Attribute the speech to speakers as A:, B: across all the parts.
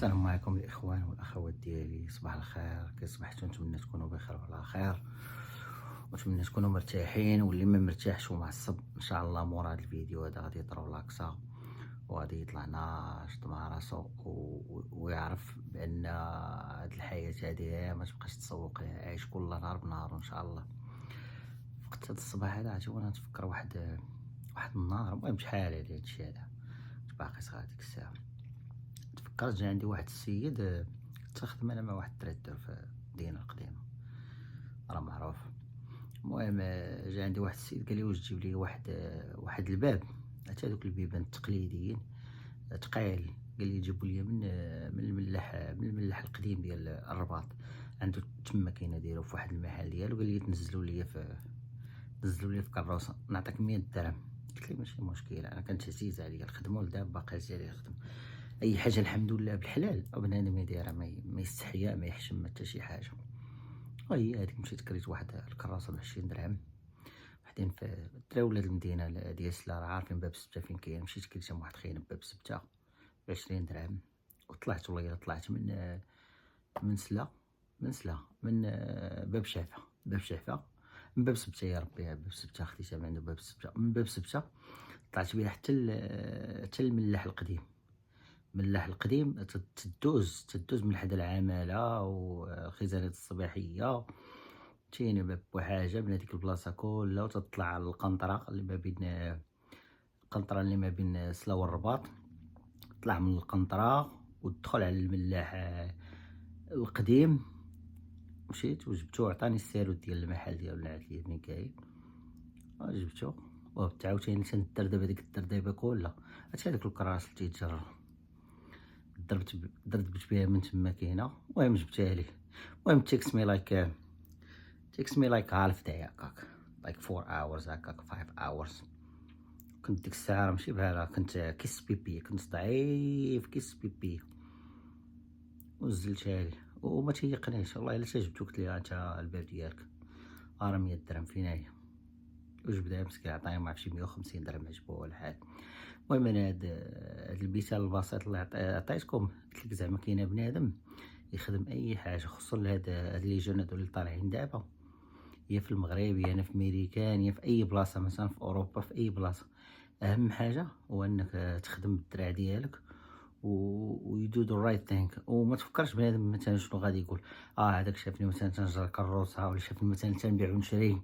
A: السلام عليكم الاخوان والاخوات ديالي، صباح الخير. كي صبحتوا نتمنى تكونوا بخير وعلى خير، ونتمنى تكونوا مرتاحين، واللي ما مرتاحش ومعصب ان شاء الله مورا هذا الفيديو هذا غادي يضرب لاكسا وغادي يطلع ناشط مع راسو ويعرف بان هاد الحياه هادي ما تبقاش تسوق ليها، عايش كل نهار بنهار. ان شاء الله وقت هاد الصباح هذا عجبني وانا نتفكر واحد النهار، المهم شحال هادي هادشي هذا كنت باقي صغير ديك الساعه. تفكرت جا عندي واحد السيد، تخدم انا مع واحد التريدر في المدينه القديمه، راه معروف. المهم جا عندي واحد السيد قال لي واش تجيب لي واحد الباب، حتى هذوك البيبان التقليديين ثقيل. قال لي جيبوا لي من الملاح القديم ديال الرباط، عنده تما كاينه دايرو في واحد المحل ديالو. قال لي تنزلوا لي في كروسه نعطيك 100 درهم. قلت لي ماشي مشكل، انا كنت عزيز عليا الخدمه ولدابا باقي عزيز عليا الخدمه، اي حاجه الحمد لله بالحلال وبنادم يديرها ما يستحيا ما يحشم ما حتى شي حاجه. وهي هذيك مشيت كريت واحد الكراسه ب20 درهم. وحدين في درا ولاد المدينه ديال سلا راه عارفين باب السبته فين كاين، مشيت كريت واحد خينا باب السبته ب20 درهم. وطلعت والله الا طلعت من سلا من باب شعفه من باب سبته. يا ربي باب سبته خديتها من عنده باب سبته، من باب سبته طلعت بها حتى الملاح القديم. الملاح القديم تدوز من حدا العمالة وخزانة الصباحية، تجيني بحاجة من هذيك البلاصة كلها، وتطلع على القنطرة اللي ما بين سلا والرباط. طلع من القنطرة ودخل على الملاح القديم. مشيت وجبتو، عطاني السيرو ديال المحل ديالو نعت ليه فين كاين، جبتو وبت عاوتاني تندردب هذيك الدردبة كلها حتى هذاك الكراس اللي تيتجرى دردبت بها من تما كاينه. المهم جبتها ليه. المهم تيكس مي لايك هالف داي هكاك، لايك 4 hours هكاك 5 hours. كنت ديك الساعه ماشي بحالها، كنت كيس بيبي، كنت ضعيف كيس بيبي. ونزلتها ليه وما تيقنيش والله الا جبتو. قلت ليه انت الباب ديالك راه 100 درهم فين هي، وجبدها مسكين عطاني ما عرفتش 150 درهم عجبو الحال. المهم انا هاد المثال البسيط اللي عطيتكم قلت لك زعما كاين بنادم يخدم اي حاجه، خصوصا هاد لي جون هادو اللي طالعين دابا، يا في المغرب يا هنا في ميريكان يا في اي بلاصه، مثلا في اوروبا في اي بلاصه. اهم حاجه هو انك تخدم بالدراع ديالك ويدو ذا رايت ثينك، وما تفكرش بنادم مثلا شنو غادي يقول. هذاك شافني مثلا تنجر كروسه، ولا شافني مثلا تنبيع ونشري،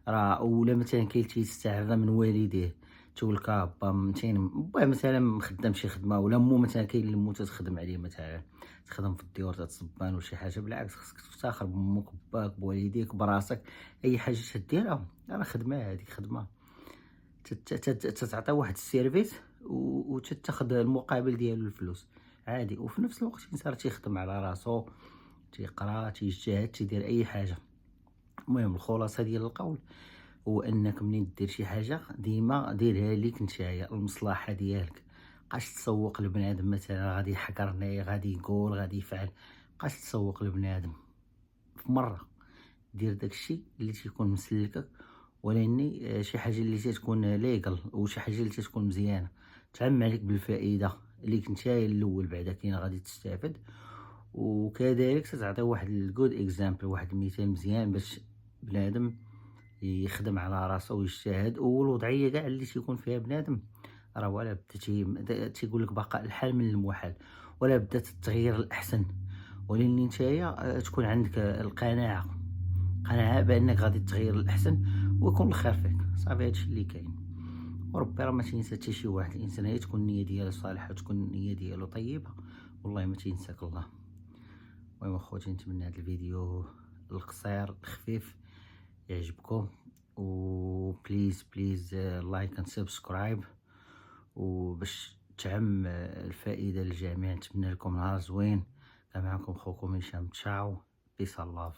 A: راه ولا مثلا كاين تيستعر من والديه تقول با مثلا مخدم شي خدمه، ولا مو مثلا كاين اللي مو تخدم عليه مثلا تخدم في الديور تصبان ولا شي حاجه. بالعكس خصك تفتخر بامك وباك بوالديك براسك، اي حاجه تديرها راه خدمه، هذيك خدمه تتعطى واحد السيرفيس وتتاخذ المقابل ديالو الفلوس عادي. وفي نفس الوقت الانسان تيخدم على راسو، تيقرا تيجتهد تيدير اي حاجه. المهم الخلاصه ديال القول هو انك منين دير شي حاجه ديما ديرها ليك نتايا المصلحه ديالك. مابقاش تسوق لبنادم مثلا غادي يحقرني غادي يقول غادي يفعل، مابقاش تسوق لبنادم. في مره دير داكشي اللي تيكون مسلكك، ولاني شي حاجه اللي تتكون ليغال وشي حاجه اللي تتكون مزيانه تعم عليك بالفائده ليك نتايا الاول، بعدا كاين غادي تستافد. وكذلك تعطي واحد الجود اكزامبل، واحد المثال مزيان باش بنادم يخدم على راسو ويجتهد. والوضعيه كاع اللي تيكون فيها بنادم راه ولا بدا تيقول لك بقاء الحال من المحال، ولا بدات التغيير الاحسن، ولكن نتايا تكون عندك قناعه بانك غادي تغير الاحسن ويكون الخير فيك. صافي هادشي اللي كاين، وربي راه ما تينسى حتى شي واحد. الانسان هي تكون النيه ديالو صالحه وتكون النيه ديالو طيبه، والله ما تينساك الله. المهم اخوتي نتمنى هذا الفيديو القصير الخفيف يعجبكم، وبليز لايك اند سبسكرايب، وباش تعم الفائده للجميع. نتمنى لكم نهار زوين. كان معكم خوكم هشام. تشاو، بيس الله.